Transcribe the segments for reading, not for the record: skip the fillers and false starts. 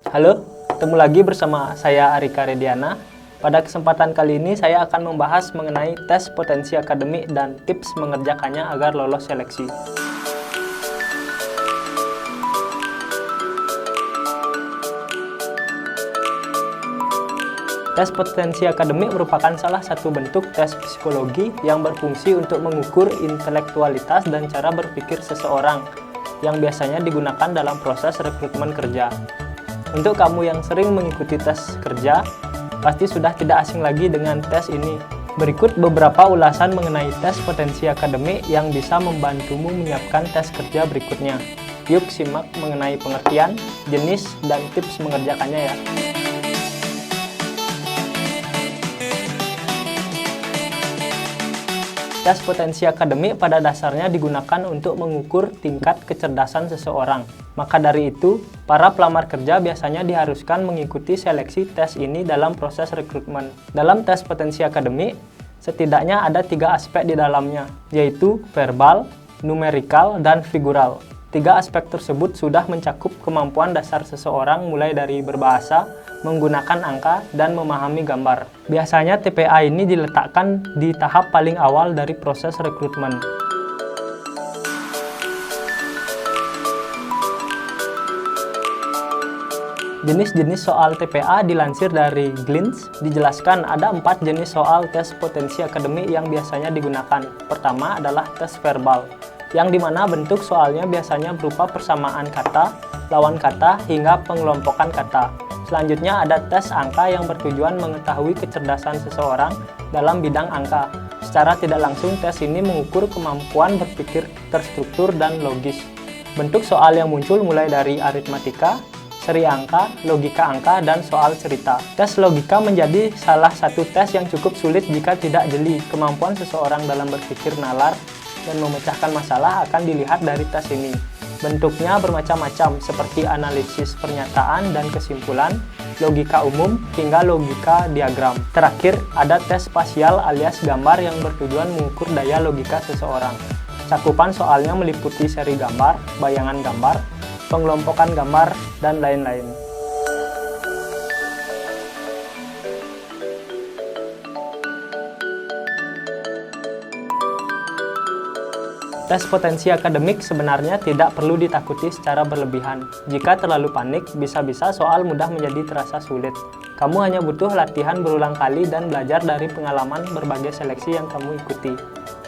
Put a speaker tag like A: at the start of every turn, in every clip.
A: Halo, ketemu lagi bersama saya Arika Rediana. Pada kesempatan kali ini saya akan membahas mengenai tes potensi akademik dan tips mengerjakannya agar lolos seleksi. Tes potensi akademik merupakan salah satu bentuk tes psikologi yang berfungsi untuk mengukur intelektualitas dan cara berpikir seseorang yang biasanya digunakan dalam proses rekrutmen kerja. Untuk kamu yang sering mengikuti tes kerja, pasti sudah tidak asing lagi dengan tes ini. Berikut beberapa ulasan mengenai tes potensi akademik yang bisa membantumu menyiapkan tes kerja berikutnya. Yuk simak mengenai pengertian, jenis, dan tips mengerjakannya ya. Tes potensi akademik pada dasarnya digunakan untuk mengukur tingkat kecerdasan seseorang. Maka dari itu, para pelamar kerja biasanya diharuskan mengikuti seleksi tes ini dalam proses rekrutmen. Dalam tes potensi akademik, setidaknya ada 3 aspek di dalamnya, yaitu verbal, numerikal, dan figural. 3 aspek tersebut sudah mencakup kemampuan dasar seseorang mulai dari berbahasa, menggunakan angka, dan memahami gambar. Biasanya TPA ini diletakkan di tahap paling awal dari proses rekrutmen. Jenis-jenis soal TPA dilansir dari Glints, dijelaskan ada 4 jenis soal tes potensi akademik yang biasanya digunakan. Pertama adalah tes verbal, yang dimana bentuk soalnya biasanya berupa persamaan kata, lawan kata, hingga pengelompokan kata. Selanjutnya ada tes angka yang bertujuan mengetahui kecerdasan seseorang dalam bidang angka. Secara tidak langsung tes ini mengukur kemampuan berpikir terstruktur dan logis. Bentuk soal yang muncul mulai dari aritmatika, seri angka, logika angka, dan soal cerita. Tes logika menjadi salah satu tes yang cukup sulit jika tidak jeli. Kemampuan seseorang dalam berpikir nalar dan memecahkan masalah akan dilihat dari tes ini. Bentuknya bermacam-macam seperti analisis pernyataan dan kesimpulan, logika umum, hingga logika diagram. Terakhir, ada tes spasial alias gambar yang bertujuan mengukur daya logika seseorang. Cakupan soalnya meliputi seri gambar, bayangan gambar, pengelompokan gambar, dan lain-lain. Tes potensi akademik sebenarnya tidak perlu ditakuti secara berlebihan. Jika terlalu panik, bisa-bisa soal mudah menjadi terasa sulit. Kamu hanya butuh latihan berulang kali dan belajar dari pengalaman berbagai seleksi yang kamu ikuti.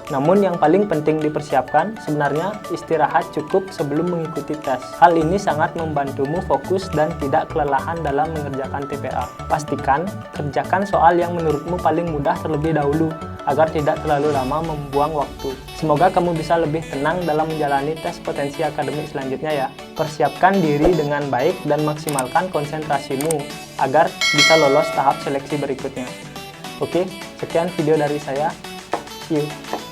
A: Namun yang paling penting dipersiapkan, sebenarnya istirahat cukup sebelum mengikuti tes. Hal ini sangat membantumu fokus dan tidak kelelahan dalam mengerjakan TPA. Pastikan, kerjakan soal yang menurutmu paling mudah terlebih dahulu, agar tidak terlalu lama membuang waktu. Semoga kamu bisa lebih tenang dalam menjalani tes potensi akademik selanjutnya ya. Persiapkan diri dengan baik dan maksimalkan konsentrasimu, agar bisa lolos tahap seleksi berikutnya. Oke, sekian video dari saya. See you.